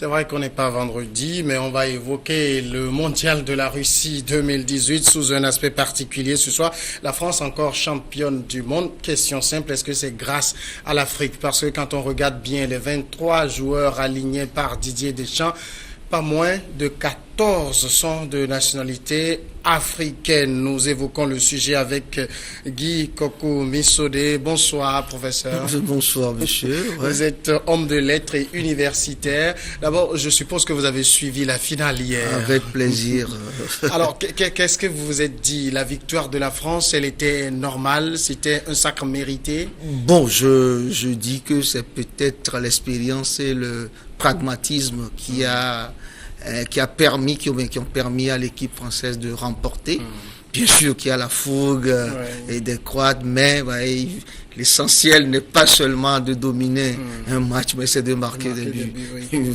C'est vrai qu'on n'est pas vendredi, mais on va évoquer le mondial de la Russie 2018 sous un aspect particulier. Ce soir, la France encore championne du monde. Question simple, est-ce que c'est grâce à l'Afrique? Parce que quand on regarde bien les 23 joueurs alignés par Didier Deschamps, pas moins de 14 sont de nationalité africaine. Nous évoquons le sujet avec Guy Kokou-Missodé. Bonsoir, professeur. Bonsoir, monsieur. Vous êtes homme de lettres et universitaire. D'abord, je suppose que vous avez suivi la finale hier. Avec plaisir. Alors, qu'est-ce que vous vous êtes dit? La victoire de la France, elle était normale? C'était un sacre mérité? Bon, je dis que c'est peut-être l'expérience et le pragmatisme qui ont permis à l'équipe française de remporter. Bien sûr qu'il y a la fougue et des Croates, mais l'essentiel n'est pas seulement de dominer un match, mais c'est de marquer des buts.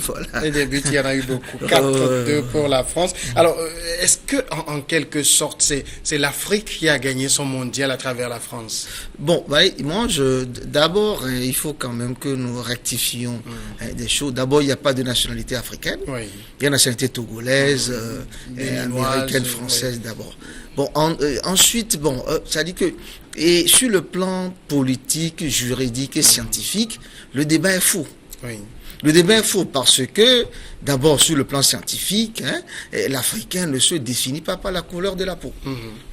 Voilà. Et des buts, il y en a eu beaucoup. 4-2 pour la France. Alors, est-ce que, en quelque sorte, c'est l'Afrique qui a gagné son mondial à travers la France? Bon, d'abord, il faut quand même que nous rectifions des choses. D'abord, il n'y a pas de nationalité africaine. Oui. Il y a une nationalité togolaise, américaine, française d'abord. Bon, ensuite, ça dit que, et sur le plan politique, juridique et scientifique, le débat est faux. Oui. Le débat est faux parce que, d'abord, sur le plan scientifique, l'Africain ne se définit pas par la couleur de la peau.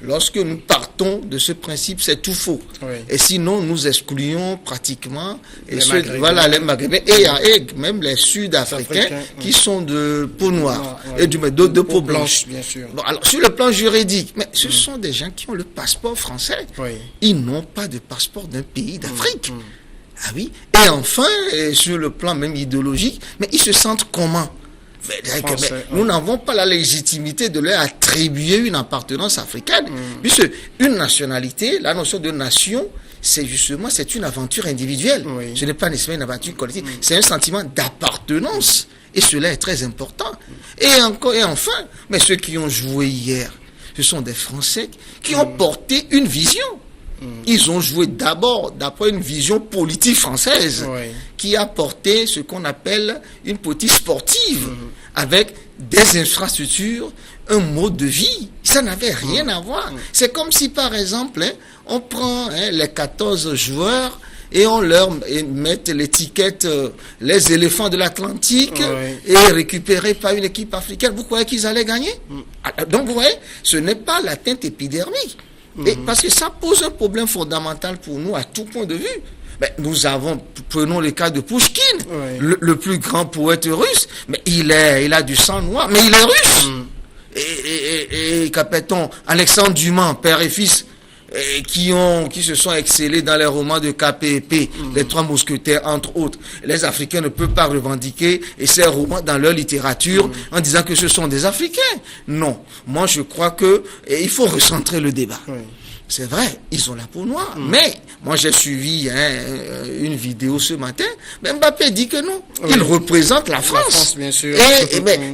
Lorsque nous partons de ce principe, c'est tout faux. Oui. Et sinon, nous excluons pratiquement les Maghrébins et même les Sud-Africains qui sont de peau noire et de peau blanche. Bien sûr. Bon, alors, sur le plan juridique, mais ce sont des gens qui ont le passeport français. Oui. Ils n'ont pas de passeport d'un pays d'Afrique. Ah oui. Et enfin, sur le plan même idéologique, mais ils se sentent comment? Nous n'avons pas la légitimité de leur attribuer une appartenance africaine, puisque une nationalité, la notion de nation, c'est une aventure individuelle. Oui. Ce n'est pas nécessairement une aventure collective, c'est un sentiment d'appartenance. Et cela est très important. Et enfin, mais ceux qui ont joué hier, ce sont des Français qui ont porté une vision. Ils ont joué d'abord d'après une vision politique française qui a porté ce qu'on appelle une politique sportive avec des infrastructures, un mode de vie. Ça n'avait rien à voir. C'est comme si, par exemple, on prend les 14 joueurs et on leur met l'étiquette les éléphants de l'Atlantique et récupérés par une équipe africaine. Vous croyez qu'ils allaient gagner? Donc, vous voyez, ce n'est pas l'atteinte épidermique. Et parce que ça pose un problème fondamental pour nous à tout point de vue. Mais prenons le cas de Pouchkine, le plus grand poète russe, mais il a du sang noir, mais il est russe. Et qu'appelle-t-on Alexandre Dumas, père et fils, qui se sont excellés dans les romans de KPP, les Trois Mousquetaires, entre autres. Les Africains ne peuvent pas revendiquer ces romans dans leur littérature en disant que ce sont des Africains. Non. Moi, je crois que il faut recentrer le débat. C'est vrai, ils ont la peau noire. Mais, moi j'ai suivi une vidéo ce matin, mais Mbappé dit que non. Il représente la France. La France, bien sûr.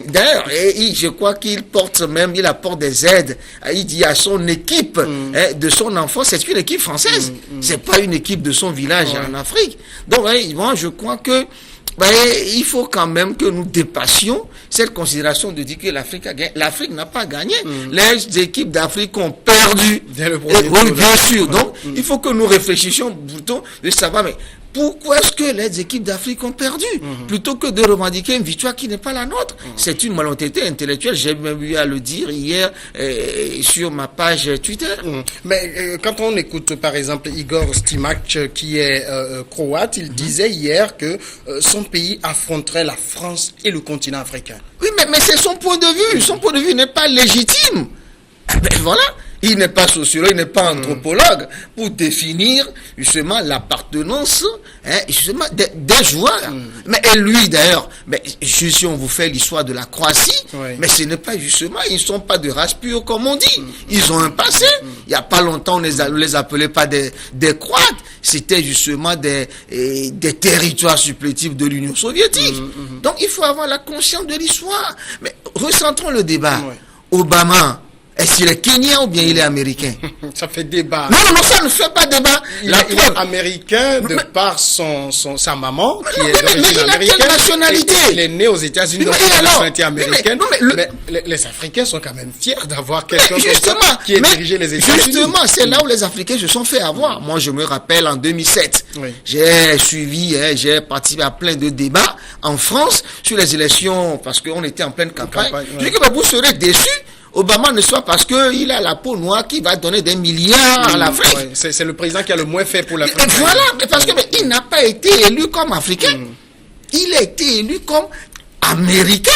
D'ailleurs, je crois qu'il apporte des aides. Il dit à son équipe de son enfant, c'est une équipe française. C'est pas une équipe de son village en Afrique. Donc, moi je crois que il faut quand même que nous dépassions cette considération de dire que l'Afrique a gagné. L'Afrique n'a pas gagné. Les équipes d'Afrique ont perdu. Oui, bien sûr. Donc, il faut que nous réfléchissions plutôt de savoir, mais pourquoi est-ce que les équipes d'Afrique ont perdu? Plutôt que de revendiquer une victoire qui n'est pas la nôtre. C'est une malhonnêteté intellectuelle. J'ai même eu à le dire hier sur ma page Twitter. Mais quand on écoute par exemple Igor Stimac qui est croate, il disait hier que son pays affronterait la France et le continent africain. Oui, mais c'est son point de vue. Son point de vue n'est pas légitime. Voilà. Il n'est pas sociologue, il n'est pas anthropologue pour définir justement l'appartenance justement des joueurs. Mais et lui d'ailleurs, si on vous fait l'histoire de la Croatie, mais ce n'est pas justement, ils ne sont pas de race pure comme on dit. Ils ont un passé. Il n'y a pas longtemps, on les appelait pas des Croates. C'était justement des territoires supplétifs de l'Union soviétique. Donc il faut avoir la conscience de l'histoire. Mais recentrons le débat. Obama Est-ce qu'il est kenyan ou bien il est américain? Ça fait débat. Non, ça ne fait pas débat. Il est américain de par sa maman, qui est d'origine il a américaine. quelle nationalité? Il est né aux États-Unis, donc il a la nationalité américaine. Mais les Africains sont quand même fiers d'avoir quelqu'un comme ça qui a dirigé les États-Unis. Justement, c'est là où les Africains se sont fait avoir. Moi, je me rappelle en 2007, j'ai suivi, j'ai participé à plein de débats en France sur les élections, parce qu'on était en pleine campagne. Je dis que vous serez déçus. Obama ne soit parce qu'il a la peau noire qui va donner des milliards à l'Afrique. C'est le président qui a le moins fait pour l'Afrique. Voilà, parce qu'il n'a pas été élu comme Africain. Il a été élu comme Américain.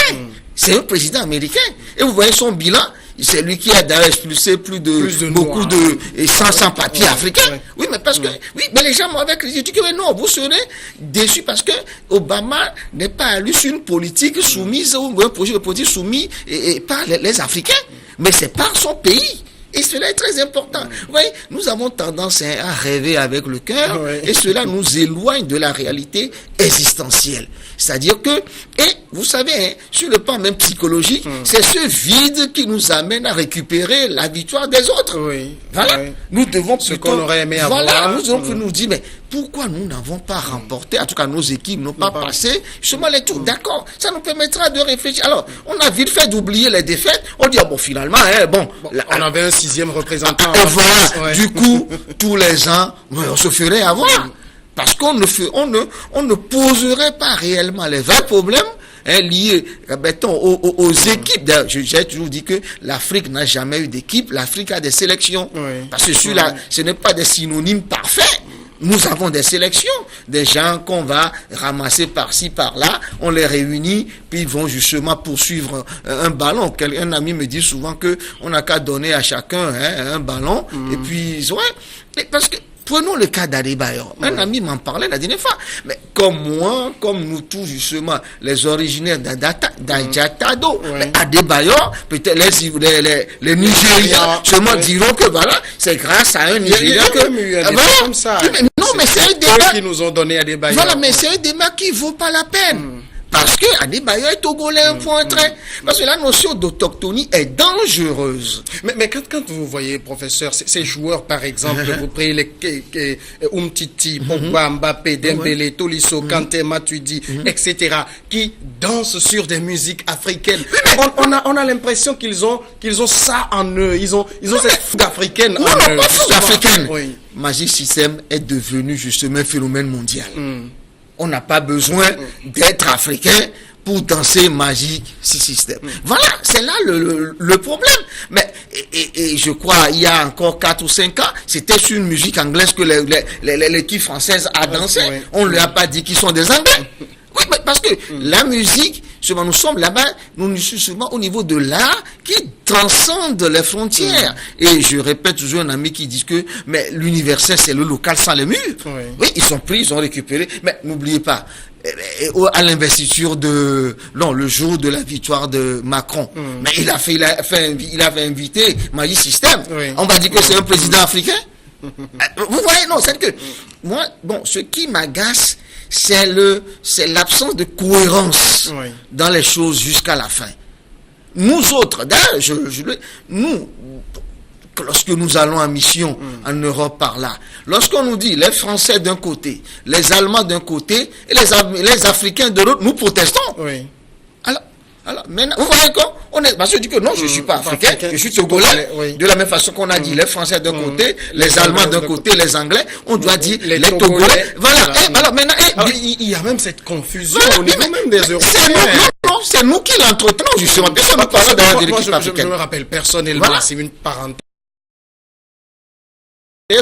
C'est un président américain. Et vous voyez son bilan. C'est lui qui a d'ailleurs expulsé beaucoup de sans papiers africains. Oui, mais parce que mais les gens m'avaient critiqué que non, vous serez déçus parce que Obama n'est pas élu sur une politique soumise ou un projet de politique soumis par les Africains, mais c'est par son pays. Et cela est très important. Vous voyez, nous avons tendance à rêver avec le cœur et cela nous éloigne de la réalité existentielle. C'est-à-dire que, et vous savez, sur le plan même psychologique, c'est ce vide qui nous amène à récupérer la victoire des autres. Voilà. Nous devons ce qu'on aurait aimé avoir. Voilà, nous devons nous dire, mais pourquoi nous n'avons pas remporté, en tout cas nos équipes n'ont pas passé justement les tours. D'accord, ça nous permettra de réfléchir. Alors, on a vite fait d'oublier les défaites. On dit, bon, finalement, on avait un 6e représentant. Et voilà, du coup, tous les ans, on se ferait avoir. Parce qu'on ne poserait pas réellement les vrais problèmes liés aux équipes. J'ai toujours dit que l'Afrique n'a jamais eu d'équipe, l'Afrique a des sélections. Parce que celui-là, ce n'est pas des synonymes parfaits. Nous avons des sélections, des gens qu'on va ramasser par-ci, par-là, on les réunit, puis ils vont justement poursuivre un ballon. Un ami me dit souvent que on n'a qu'à donner à chacun un ballon, et puis, parce que prenons le cas d'Adebayor. Un ami m'en parlait la dernière fois. Mais comme moi, comme nous tous, justement, les originaires d'Adjatado, Adebayor, peut-être les Nigériens seulement diront que voilà, c'est grâce à un Nigérien que... comme ça. Non, mais c'est un débat qui nous ont donné Adebayor. Voilà, mais c'est un débat qui vaut pas la peine. Parce que Adebayor est togolais, un point très. Parce que la notion d'autochtonie est dangereuse. Mais quand vous voyez, professeur, ces joueurs, par exemple, vous prenez les Umtiti, Pogba, Mbappé, Dembélé, Tolisso, Kanté, Matuidi, etc., qui dansent sur des musiques africaines. On a l'impression qu'ils ont ça en eux. Ils ont cette fougue africaine en eux. Non, pas fougue africaine. Magic System est devenu justement un phénomène mondial. On n'a pas besoin d'être africain pour danser Magic System. Voilà, c'est là le problème. Mais et je crois, il y a encore 4 ou 5 ans, c'était sur une musique anglaise que l'équipe française a dansé. On ne lui a pas dit qu'ils sont des Anglais. Oui, mais parce que la musique, souvent nous sommes là-bas, nous sommes souvent au niveau de l'art qui transcende les frontières. Et je répète toujours un ami qui dit que mais l'universel c'est le local sans les murs. Oui, ils sont pris, ils ont récupéré. Mais n'oubliez pas, à l'investiture le jour de la victoire de Macron, mais il avait invité Magic System. On va dire que c'est un président africain. Vous voyez, non, c'est que moi, ce qui m'agace, c'est l'absence de cohérence dans les choses jusqu'à la fin. Nous autres, d'ailleurs, lorsque nous allons en mission en Europe par là, lorsqu'on nous dit les Français d'un côté, les Allemands d'un côté et les Africains de l'autre, nous protestons. Alors, maintenant, vous voyez parce que je dis que non, je ne suis pas africain, je suis togolais. De la même façon qu'on a dit les Français d'un côté, les Allemands d'un côté, les Anglais, on doit dire les Togolais. Voilà. Alors maintenant, il y a même cette confusion au niveau même des Européens. Non, c'est nous qui l'entretenons justement. Personne ne parle de l'équipe africaine. Je me rappelle personnellement, c'est une parenthèse.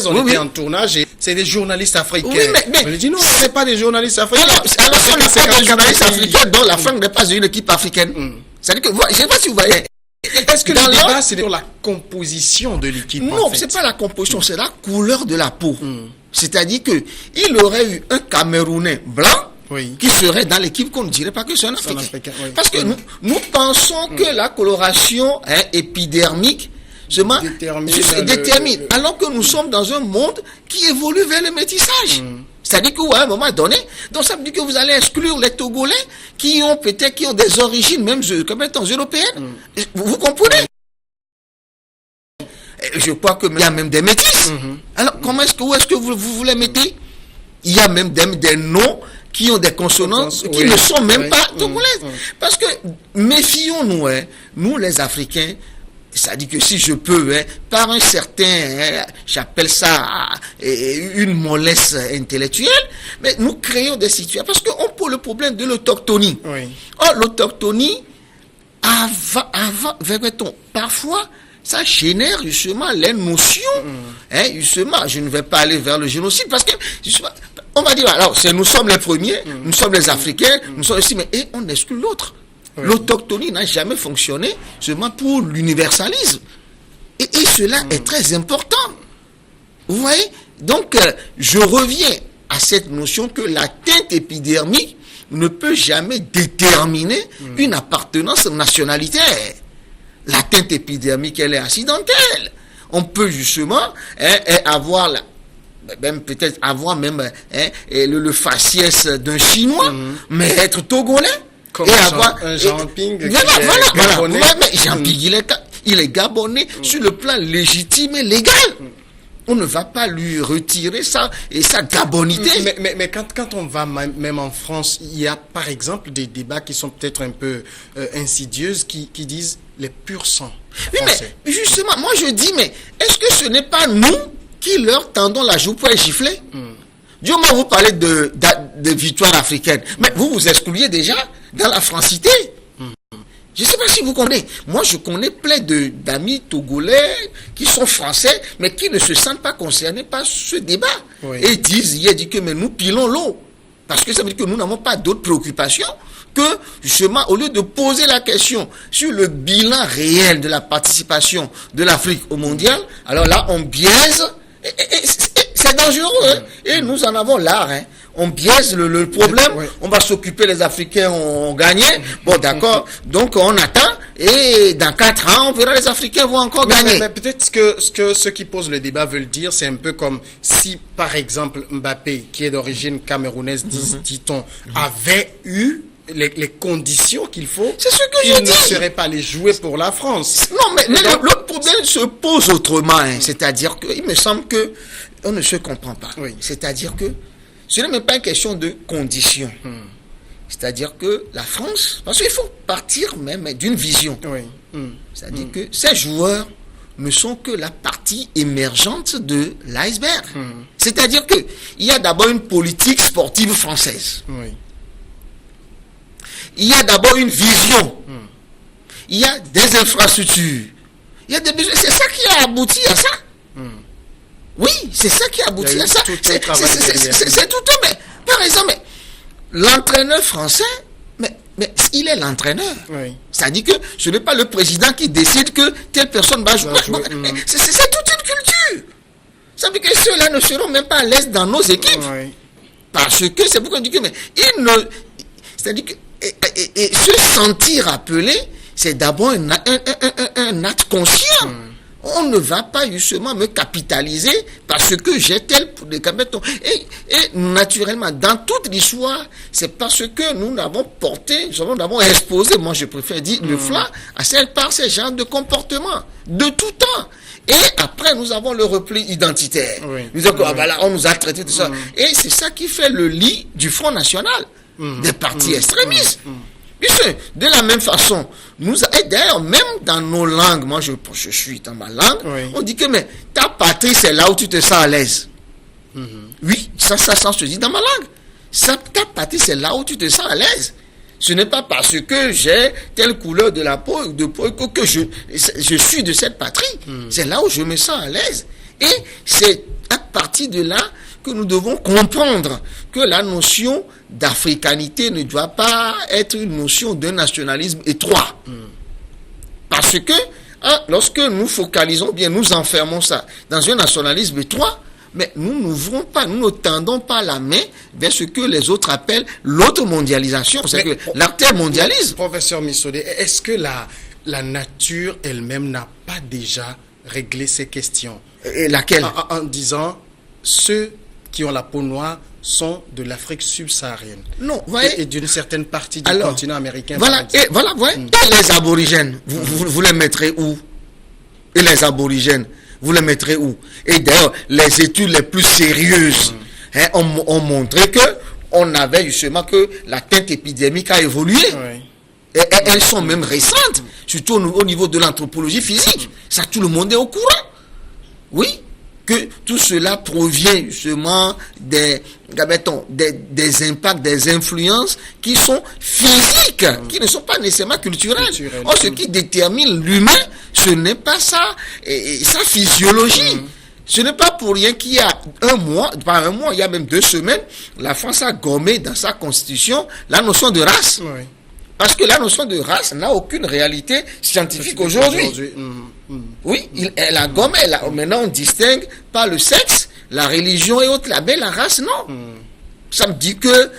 On était en tournage et c'est des journalistes africains. On lui dit non, ce n'est pas des journalistes africains. Alors ce n'est pas des journalistes africains dont la France n'est pas une équipe africaine. C'est-à-dire que, je ne sais pas si vous voyez. Est-ce que le débat, c'est sur la composition de l'équipe? Non, ce n'est pas la composition, c'est la couleur de la peau. C'est-à-dire qu'il aurait eu un Camerounais blanc qui serait dans l'équipe qu'on ne dirait pas que c'est un Africain. Parce que nous pensons que la coloration épidermique détermine. Alors que nous sommes dans un monde qui évolue vers le métissage. C'est-à-dire qu'à un moment donné, donc ça veut dire que vous allez exclure les Togolais qui ont des origines même comme étant européennes. Vous comprenez? je crois qu'il y a même des métis. Alors, où est-ce que vous les mettez? Il y a même des noms qui ont des consonances qui ne sont même pas togolaises. Parce que, méfions-nous, nous les Africains, c'est-à-dire que si je peux, par un certain, j'appelle ça une mollesse intellectuelle, mais nous créons des situations, parce qu'on pose le problème de l'autochtonie. Or, l'autochtonie, parfois, ça génère justement les notions. Justement, je ne vais pas aller vers le génocide parce que justement, on va dire, alors, nous sommes les premiers, nous sommes les Africains, nous sommes ici, mais on exclut l'autre. L'autochtonie n'a jamais fonctionné seulement pour l'universalisme. Et cela est très important. Vous voyez? Donc, je reviens à cette notion que la teinte épidermique ne peut jamais déterminer une appartenance nationalitaire. La teinte épidermique, elle est accidentelle. On peut justement avoir peut-être avoir le faciès d'un Chinois, mais être togolais. Comme Jean Ping. Jean Ping, il est gabonais sur le plan légitime et légal. On ne va pas lui retirer ça et sa gabonité. Mais quand on va même en France, il y a par exemple des débats qui sont peut-être un peu insidieuses qui disent les purs sang français. Mais justement, moi je dis, mais est-ce que ce n'est pas nous qui leur tendons la joue pour les gifler? Du moment où vous parlez de victoire africaine, mais vous vous excluez déjà dans la francité. Je ne sais pas si vous connaissez. Moi, je connais plein d'amis togolais qui sont français, mais qui ne se sentent pas concernés par ce débat. Et ils disent que mais nous pilons l'eau. Parce que ça veut dire que nous n'avons pas d'autres préoccupations que, justement, au lieu de poser la question sur le bilan réel de la participation de l'Afrique au mondial, alors là, on biaise. C'est dangereux. Et nous en avons l'art. On biaise le problème, on va s'occuper, les Africains ont gagné, bon d'accord, donc on attend, et dans 4 ans, on verra les Africains vont encore gagner. Mais peut-être que ceux qui posent le débat veulent dire, c'est un peu comme si, par exemple, Mbappé, qui est d'origine camerounaise, dit-on, avait eu les conditions qu'il faut, c'est ce que il ne serait pas allé jouer pour la France. Non, mais le problème se pose autrement, c'est-à-dire qu'il me semble que on ne se comprend pas. C'est-à-dire que ce n'est même pas une question de conditions. C'est-à-dire que la France, parce qu'il faut partir même d'une vision. C'est-à-dire que ces joueurs ne sont que la partie émergente de l'iceberg. C'est-à-dire qu'il y a d'abord une politique sportive française. Il y a d'abord une vision. Il y a des infrastructures. Il y a des besoins. C'est ça qui a abouti à ça. Oui, c'est ça qui a abouti à ça. C'est tout un. Mais, par exemple, l'entraîneur français, mais il est l'entraîneur. C'est-à-dire que ce n'est pas le président qui décide que telle personne va jouer. C'est toute une culture. Ça veut dire que ceux-là ne seront même pas à l'aise dans nos équipes. Parce que c'est pourquoi on dit que c'est-à-dire que et se sentir appelé, c'est d'abord un acte conscient. On ne va pas justement me capitaliser parce que j'ai tel pour des camétons. Et naturellement, dans toute l'histoire, c'est parce que nous avons porté, nous avons exposé, moi je préfère dire, le flanc par ces genres de comportements, de tout temps. Et après, nous avons le repli identitaire. Nous avons, on nous a traité de ça. Et c'est ça qui fait le lit du Front National, des partis extrémistes. De la même façon, et d'ailleurs, même dans nos langues, moi je suis dans ma langue, on dit que mais ta patrie c'est là où tu te sens à l'aise. Oui, ça se dit dans ma langue. Ta patrie c'est là où tu te sens à l'aise. Ce n'est pas parce que j'ai telle couleur de la peau que je suis de cette patrie. C'est là où je me sens à l'aise. Et c'est à partir de là que nous devons comprendre que la notion d'africanité ne doit pas être une notion d'un nationalisme étroit. Parce que lorsque nous focalisons bien, nous enfermons ça dans un nationalisme étroit, mais nous n'ouvrons pas, nous ne tendons pas la main vers ce que les autres appellent l'autre mondialisation. C'est que l'artère mondialise. Professeur Missodé, est-ce que la nature elle-même n'a pas déjà réglé ces questions? Et laquelle? En disant, ceux qui ont la peau noire sont de l'Afrique subsaharienne. Non, voyez, et d'une certaine partie du continent américain. Voilà, et les aborigènes, vous les mettrez où? Et les aborigènes, vous les mettrez où? Et d'ailleurs, les études les plus sérieuses ont montré que on avait justement que la teinte épidémique a évolué. Et elles sont même récentes, surtout au niveau de l'anthropologie physique. Ça, tout le monde est au courant. Oui, que tout cela provient justement des impacts, des influences qui sont physiques, qui ne sont pas nécessairement culturelles. Or, ce qui détermine l'humain, ce n'est pas ça, sa physiologie. Ce n'est pas pour rien qu'il y a il y a même 2 semaines, la France a gommé dans sa constitution la notion de race. Parce que la notion de race n'a aucune réalité scientifique aujourd'hui. Oui, elle a gommé. Maintenant, on distingue pas le sexe, la religion et autres. Mais la race, non. Ça me dit que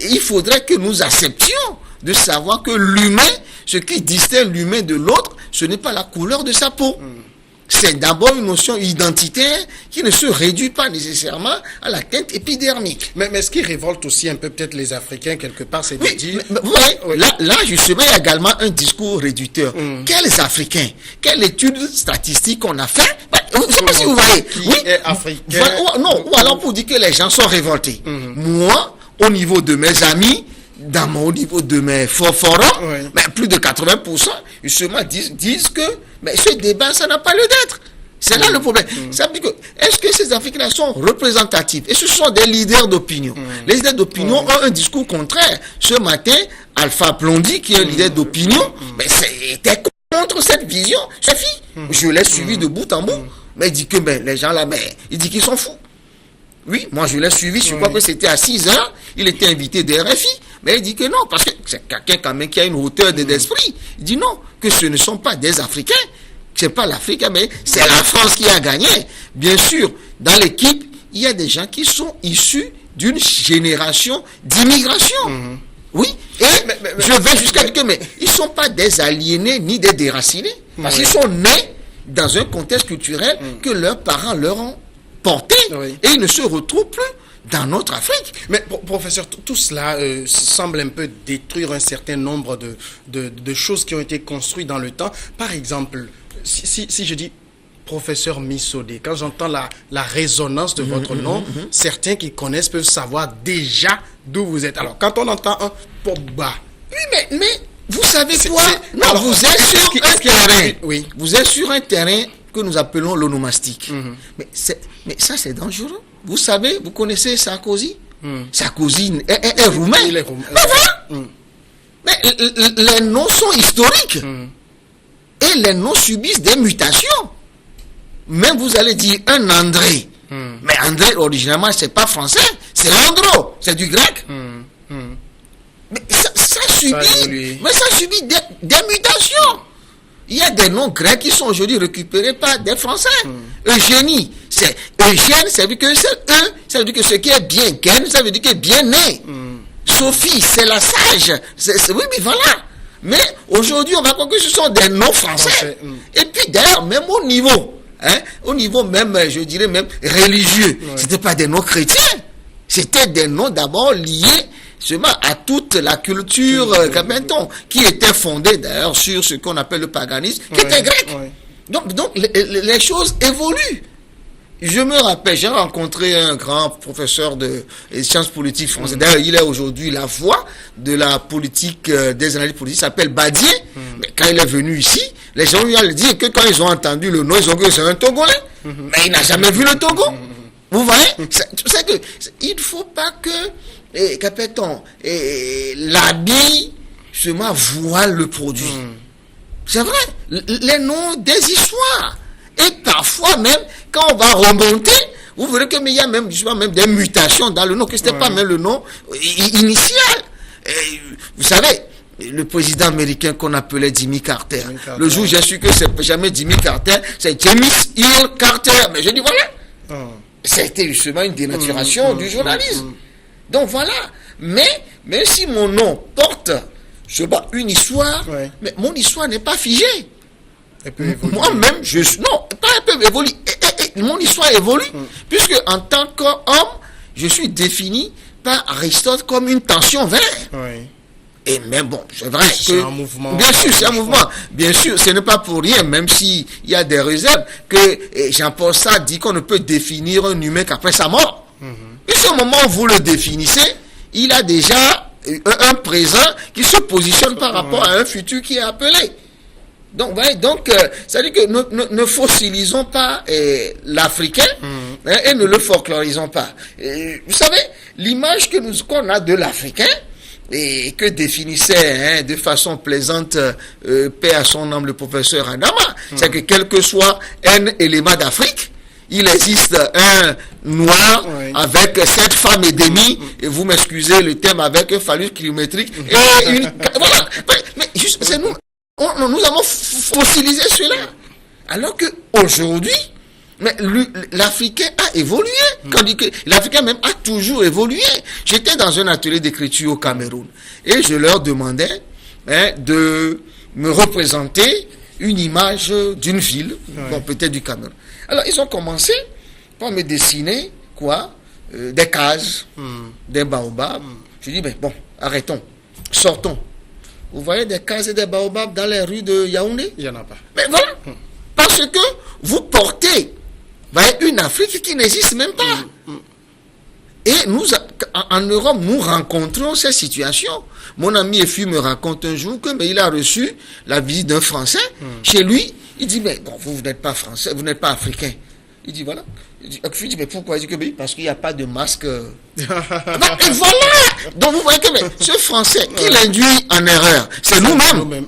il faudrait que nous acceptions de savoir que l'humain, ce qui distingue l'humain de l'autre, ce n'est pas la couleur de sa peau. C'est d'abord une notion identitaire qui ne se réduit pas nécessairement à la teinte épidermique. Mais ce qui révolte aussi un peu peut-être les Africains quelque part, c'est de dire... Vous voyez, là, justement, il y a également un discours réducteur. Quels Africains? Quelle étude statistique on a fait? Je ne sais pas si vous voyez. Oui, africain. Ou alors pour dire que les gens sont révoltés. Moi, au niveau de mes amis, au niveau de mes forums, mais plus de 80% justement disent que mais ce débat, ça n'a pas lieu d'être. C'est là le problème. Ça veut dire que, est-ce que ces Africains sont représentatifs? Et ce sont des leaders d'opinion. Les leaders d'opinion ont un discours contraire. Ce matin, Alpha Blondy, qui est un leader d'opinion, mais c'était contre cette vision. Sa fille, je l'ai suivi de bout en bout. Mais il dit que les gens là, il dit qu'ils sont fous. Oui, moi je l'ai suivi, je crois que c'était à 6 heures, il était invité des RFI, mais il dit que non, parce que c'est quelqu'un quand même qui a une hauteur d'esprit. Il dit non, que ce ne sont pas des Africains, c'est pas l'Afrique, mais c'est la France qui a gagné. Bien sûr, dans l'équipe, il y a des gens qui sont issus d'une génération d'immigration. Oui, et je vais jusqu'à dire que mais ils ne sont pas des aliénés ni des déracinés, parce qu'ils sont nés dans un contexte culturel que leurs parents leur ont porté, et ils ne se retrouvent plus dans notre Afrique. Mais professeur, tout cela semble un peu détruire un certain nombre de choses qui ont été construites dans le temps. Par exemple, si je dis professeur Missodé, quand j'entends la résonance de votre nom, certains qui connaissent peuvent savoir déjà d'où vous êtes. Alors, quand on entend un Pogba... Oui, mais vous savez quoi? Non, alors, vous êtes sur un terrain. Oui. Vous êtes sur un terrain que nous appelons l'onomastique. Mais ça, c'est dangereux. Vous savez, vous connaissez Sarkozy? Sarkozy est roumain. Il est roumain. Mais les noms sont historiques. Et les noms subissent des mutations. Même vous allez dire un André. Mais André, originalement, c'est pas français. C'est Andro. C'est du grec. Mais ça subit des mutations. Il y a des noms grecs qui sont aujourd'hui récupérés par des Français. Eugénie, c'est Eugène, ça veut dire que c'est ça veut dire que ce qui est bien gain, ça veut dire que est bien né. Sophie, c'est la sage. Oui, mais voilà. Mais aujourd'hui, on va croire que ce sont des noms français. Et puis d'ailleurs, même au niveau même, je dirais même religieux, c'était pas des noms chrétiens. C'était des noms d'abord liés seulement à toute la culture qui était fondée d'ailleurs sur ce qu'on appelle le paganisme, qui était grec. Donc les choses évoluent. Je me rappelle, j'ai rencontré un grand professeur de sciences politiques français. D'ailleurs, il est aujourd'hui la voix de la politique, des analyses politiques, il s'appelle Badier. Mais quand il est venu ici, les gens lui ont dit que quand ils ont entendu le nom, ils ont dit que c'est un Togolais. Mais il n'a jamais vu le Togo. Vous voyez, c'est que il ne faut pas que l'habit seulement voile le produit. C'est vrai, les noms des histoires. Et parfois même, quand on va remonter, vous verrez qu'il y a même des mutations dans le nom, que ce n'était pas même le nom initial. Et, vous savez, le président américain qu'on appelait Jimmy Carter. Le jour où j'ai su que c'est jamais Jimmy Carter, c'est James Hill Carter. Mais je dis voilà. C'était justement une dénaturation du journalisme. Donc voilà. Mais même si mon nom porte une histoire, mais mon histoire n'est pas figée. Moi-même, mon histoire évolue, puisque en tant qu'homme, je suis défini par Aristote comme une tension vert. Et même bon, c'est vrai c'est que... un mouvement. Bien sûr, c'est un mouvement. Bien sûr, ce n'est pas pour rien, même s'il y a des réserves, que Jean-Paul Sartre dit qu'on ne peut définir un humain qu'après sa mort. Et ce moment où vous le définissez, il a déjà un présent qui se positionne par rapport à un futur qui est appelé. Donc, ça veut dire que ne fossilisons pas l'Africain et ne le folklorisons pas. Vous savez, l'image qu'on a de l'Africain, et que définissait de façon plaisante, paix à son âme, le professeur Adama, c'est que quel que soit un élément d'Afrique, il existe un noir avec 7 femmes et demie, et vous m'excusez le thème, avec un phallus kilométrique, et une... Voilà. Mais juste, c'est nous avons fossilisé cela. Alors que aujourd'hui, mais l'Africain a évolué. Quand dit que l'Africain même a toujours évolué. J'étais dans un atelier d'écriture au Cameroun et je leur demandais de me représenter une image d'une ville, bon, peut-être du Cameroun. Alors ils ont commencé par me dessiner quoi, des cases, des baobabs. Je dis ben bon, arrêtons, sortons. Vous voyez des cases et des baobabs dans les rues de Yaoundé? Il n'y en a pas. Mais voilà, parce que vous portez une Afrique qui n'existe même pas. Et nous, en Europe, nous rencontrons ces situations. Mon ami Efu me raconte un jour que il a reçu la visite d'un Français chez lui. Il dit, mais bon, vous n'êtes pas français, vous n'êtes pas africain. Il dit, voilà. Efu dit, mais pourquoi? Il dit que parce qu'il n'y a pas de masque. Et voilà. Donc vous voyez que ce Français qui l'induit en erreur, c'est nous-mêmes.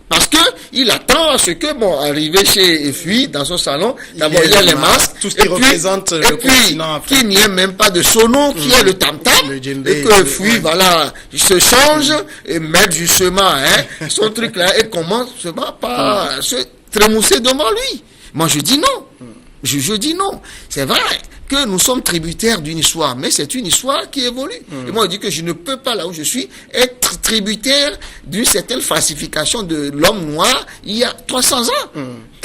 Parce que il attend à ce que, bon, arrivé chez Efui, dans son salon, d'abord il y a les masques, tout ce qui représente le continent africain. Qu'il n'y ait même pas de sono, qui est le tam-tam, et que Efui, voilà, il se change, et met justement, son truc là, et commence par se trémousser devant lui. Moi je dis non. Je dis non. C'est vrai que nous sommes tributaires d'une histoire, mais c'est une histoire qui évolue. Et moi, je dis que je ne peux pas, là où je suis, être tributaire d'une certaine falsification de l'homme noir il y a 300 ans.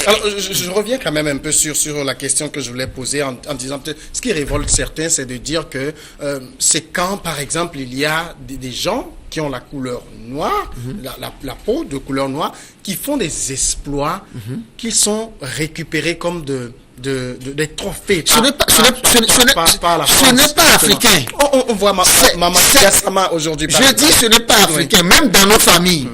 Alors, je reviens quand même un peu sur la question que je voulais poser en disant, ce qui révolte certains, c'est de dire que c'est quand, par exemple, il y a des gens qui ont la couleur noire, la peau de couleur noire, qui font des exploits qui sont récupérés comme des trophées. Ce n'est pas africain. On voit Maman Gassama aujourd'hui. Je dis ce n'est pas africain, même dans nos familles.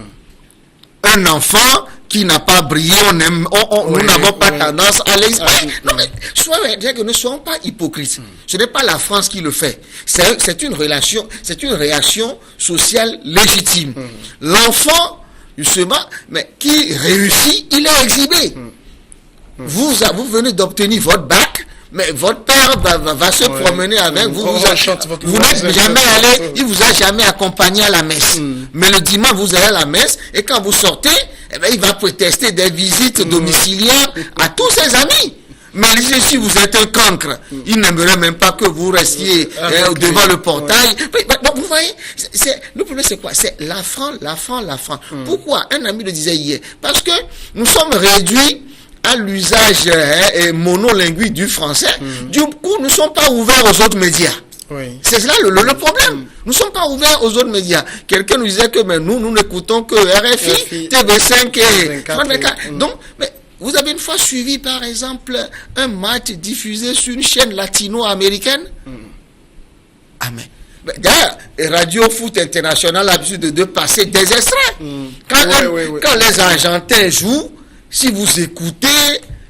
Un enfant qui n'a pas brillé, nous n'avons pas tendance à l'exprimer. Non mais, ne soyons pas hypocrites. Ce n'est pas la France qui le fait. C'est une réaction sociale légitime. L'enfant, justement, mais qui réussit, il est exhibé. Vous venez d'obtenir votre bac, mais votre père va se promener avec vous. Vous n'êtes jamais allé, il vous a jamais accompagné à la messe. Mais le dimanche, vous allez à la messe, et quand vous sortez, il va prétester des visites domiciliaires à tous ses amis. Mais si vous êtes un cancre, il n'aimerait même pas que vous restiez devant le portail. Donc, vous voyez, le problème c'est quoi? C'est l'afran. Pourquoi? Un ami le disait hier. Parce que nous sommes réduits à l'usage monolinguique du français. Du coup, nous ne sommes pas ouverts aux autres médias. C'est là le problème. Nous ne sommes pas ouverts aux autres médias. Quelqu'un nous disait que nous n'écoutons que RFI, TV5 et 24. Donc, vous avez une fois suivi, par exemple, un match diffusé sur une chaîne latino-américaine? Ah, mais d'ailleurs, Radio Foot International a l'habitude de passer des extraits. Quand les Argentins jouent, si vous écoutez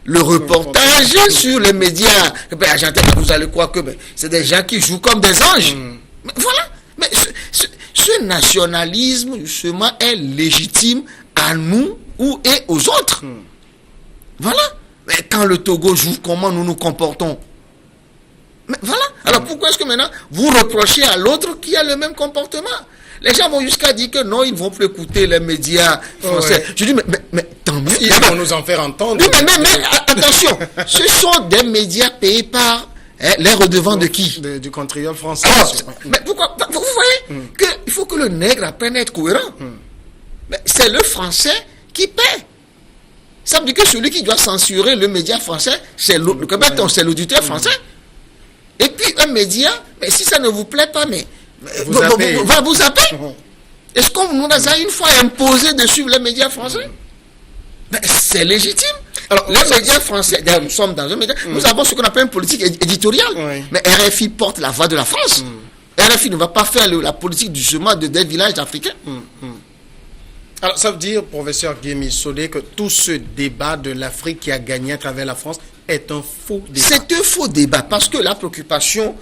le reportage sur les médias argentins, vous allez croire que c'est des gens qui jouent comme des anges. Mais voilà. Mais ce nationalisme, justement, est légitime à nous et aux autres. Voilà. Mais quand le Togo joue, comment nous nous comportons? Mais voilà. Alors pourquoi est-ce que maintenant vous reprochez à l'autre qui a le même comportement? Les gens vont jusqu'à dire que non, ils ne vont plus écouter les médias français. Je dis, mais tant mieux. Ils vont nous en faire entendre. Oui, mais attention, ce sont des médias payés par les redevants de qui? Du contribuable français. Alors, mais pourquoi? Vous voyez qu'il faut que le nègre apprenne à être cohérent. Mais c'est le français qui paie. Ça veut dire que celui qui doit censurer le média français, c'est l'auditeur français. Et puis un média, mais si ça ne vous plaît pas, va vous zapper. Est-ce qu'on nous a une fois imposé de suivre les médias français? Ben, c'est légitime. Alors, les médias français, nous sommes dans un média, nous avons ce qu'on appelle une politique éditoriale. Oui. Mais RFI porte la voix de la France. RFI ne va pas faire la politique du chemin des villages africains. Alors, ça veut dire, professeur Guy Missodé, que tout ce débat de l'Afrique qui a gagné à travers la France est un faux débat. C'est un faux débat parce que la préoccupation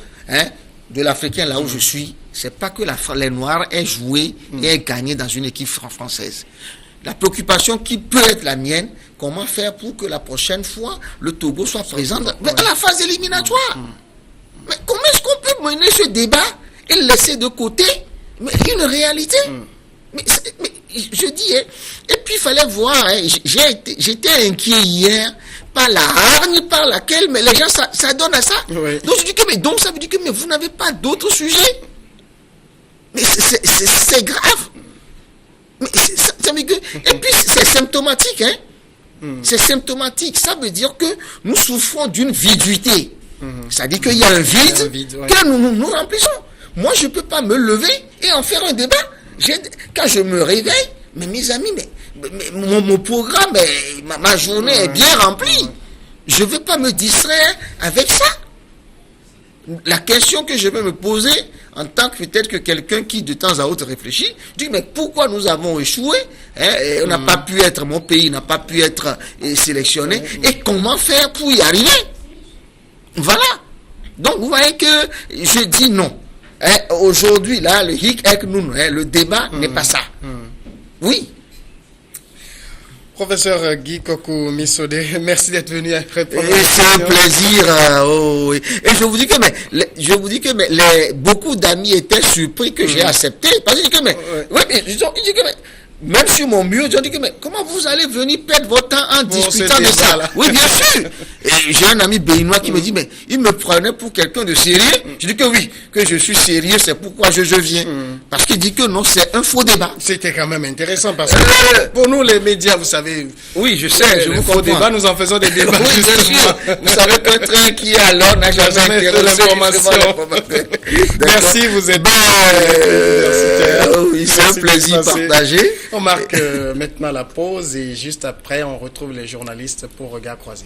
de l'Africain, là où je suis, c'est pas que les Noirs aient joué et aient gagné dans une équipe française. La préoccupation qui peut être la mienne, comment faire pour que la prochaine fois, le Togo soit présent à la phase éliminatoire. Mais comment est-ce qu'on peut mener ce débat et le laisser de côté une réalité? Mais je dis, et puis il fallait voir, j'étais inquiet hier par la hargne par laquelle, mais les gens, ça donne à ça. Oui. Donc je dis que, donc ça veut dire que mais vous n'avez pas d'autres sujets. Mais c'est grave. Mais ça veut dire que, et puis c'est symptomatique, C'est symptomatique. Ça veut dire que nous souffrons d'une viduité. Ça dit qu'il y a un vide, que nous remplissons. Moi, je ne peux pas me lever et en faire un débat. Quand je me réveille, mais mes amis, mon programme, ma journée est bien remplie. Je ne vais pas me distraire avec ça. La question que je vais me poser, en tant que peut-être que quelqu'un qui de temps à autre réfléchit, je dis, mais pourquoi nous avons échoué? On n'a pas pu être, mon pays n'a pas pu être sélectionné. Et comment faire pour y arriver? Voilà. Donc, vous voyez que je dis non. Aujourd'hui, là, le hic avec nous, le débat n'est pas ça. Oui. Professeur Guy Kokou Missodé, merci d'être venu à répondre. C'est un plaisir. Oui. Et je vous dis que beaucoup d'amis étaient surpris que j'ai accepté. Parce que ils disent que même sur mon mur, ils ont dit que mais comment vous allez venir perdre votre temps en discutant de ça? Oui, bien sûr. Et j'ai un ami béninois qui me dit, mais il me prenait pour quelqu'un de sérieux. Je dis que oui, que je suis sérieux, c'est pourquoi je viens. Parce qu'il dit que non, c'est un faux débat. C'était quand même intéressant parce que pour nous, les médias, vous savez. Oui, je sais, je vous comprends. Débat, nous en faisons des débats. Oui, bien sûr. Vous savez qu'un train qui est à l'heure n'a jamais intéressé l'information. Merci, vous êtes oui, c'est un plaisir partagé. On marque maintenant la pause et juste après, on retrouve les journalistes pour Regard Croisé.